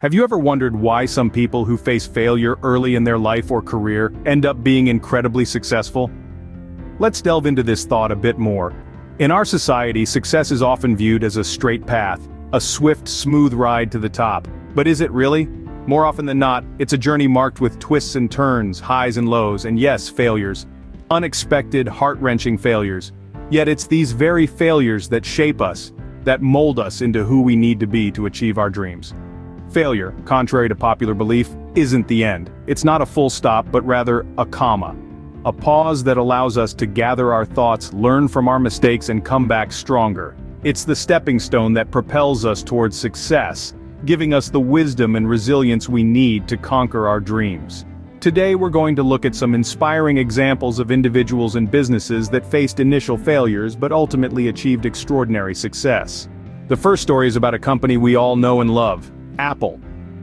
Have you ever wondered why some people who face failure early in their life or career end up being incredibly successful? Let's delve into this thought a bit more. In our society, success is often viewed as a straight path, a swift, smooth ride to the top. But is it really? More often than not, it's a journey marked with twists and turns, highs and lows, and yes, failures. Unexpected, heart-wrenching failures. Yet it's these very failures that shape us, that mold us into who we need to be to achieve our dreams. Failure, contrary to popular belief, isn't the end. It's not a full stop, but rather a comma. A pause that allows us to gather our thoughts, learn from our mistakes, and come back stronger. It's the stepping stone that propels us towards success, giving us the wisdom and resilience we need to conquer our dreams. Today we're going to look at some inspiring examples of individuals and businesses that faced initial failures but ultimately achieved extraordinary success. The first story is about a company we all know and love, Apple.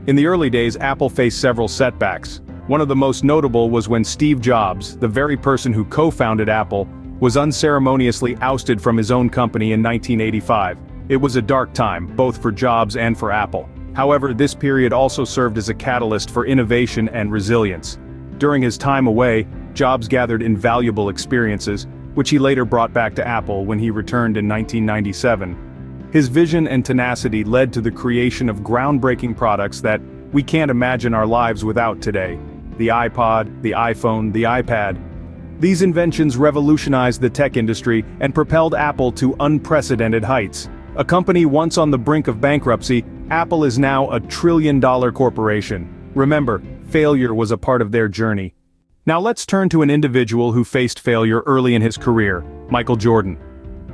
In the early days, Apple faced several setbacks. One of the most notable was when Steve Jobs, the very person who co-founded Apple, was unceremoniously ousted from his own company in 1985. It was a dark time, both for Jobs and for Apple. However, this period also served as a catalyst for innovation and resilience. During his time away, Jobs gathered invaluable experiences, which he later brought back to Apple when he returned in 1997. His vision and tenacity led to the creation of groundbreaking products that we can't imagine our lives without today. The iPod, the iPhone, the iPad. These inventions revolutionized the tech industry and propelled Apple to unprecedented heights. A company once on the brink of bankruptcy, Apple is now a trillion-dollar corporation. Remember, failure was a part of their journey. Now let's turn to an individual who faced failure early in his career, Michael Jordan.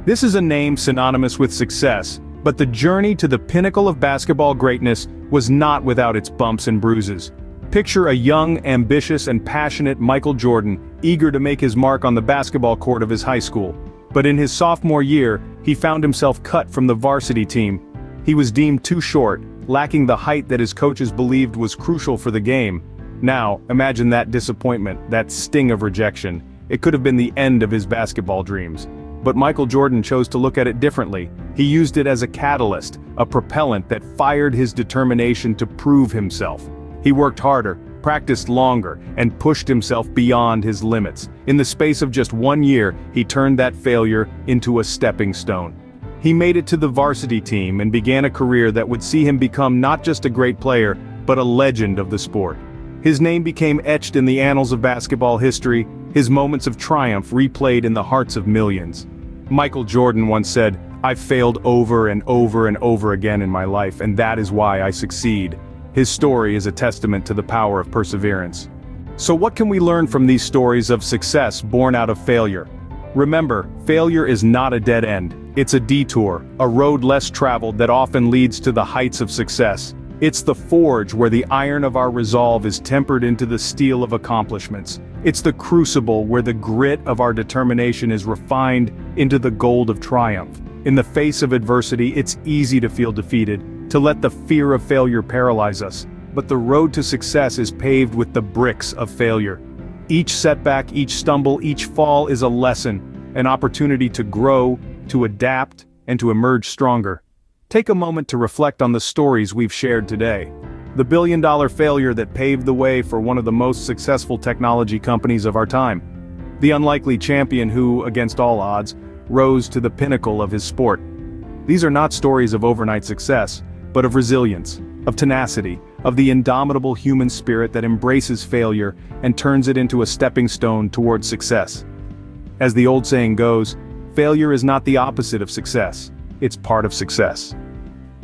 This is a name synonymous with success, but the journey to the pinnacle of basketball greatness was not without its bumps and bruises. Picture a young, ambitious, and passionate Michael Jordan, eager to make his mark on the basketball court of his high school. But in his sophomore year, he found himself cut from the varsity team. He was deemed too short, lacking the height that his coaches believed was crucial for the game. Now, imagine that disappointment, that sting of rejection. It could have been the end of his basketball dreams. But Michael Jordan chose to look at it differently. He used it as a catalyst, a propellant that fired his determination to prove himself. He worked harder, practiced longer, and pushed himself beyond his limits. In the space of just 1 year, he turned that failure into a stepping stone. He made it to the varsity team and began a career that would see him become not just a great player, but a legend of the sport. His name became etched in the annals of basketball history, his moments of triumph replayed in the hearts of millions. Michael Jordan once said, "I've failed over and over and over again in my life, and that is why I succeed." His story is a testament to the power of perseverance. So what can we learn from these stories of success born out of failure? Remember, failure is not a dead end. It's a detour, a road less traveled that often leads to the heights of success. It's the forge where the iron of our resolve is tempered into the steel of accomplishments. It's the crucible where the grit of our determination is refined into the gold of triumph. In the face of adversity, it's easy to feel defeated, to let the fear of failure paralyze us. But the road to success is paved with the bricks of failure. Each setback, each stumble, each fall is a lesson, an opportunity to grow, to adapt, and to emerge stronger. Take a moment to reflect on the stories we've shared today. The billion-dollar failure that paved the way for one of the most successful technology companies of our time. The unlikely champion who, against all odds, rose to the pinnacle of his sport. These are not stories of overnight success, but of resilience, of tenacity, of the indomitable human spirit that embraces failure and turns it into a stepping stone towards success. As the old saying goes, failure is not the opposite of success, it's part of success.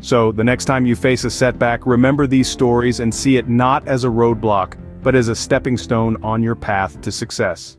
So, the next time you face a setback, remember these stories and see it not as a roadblock, but as a stepping stone on your path to success.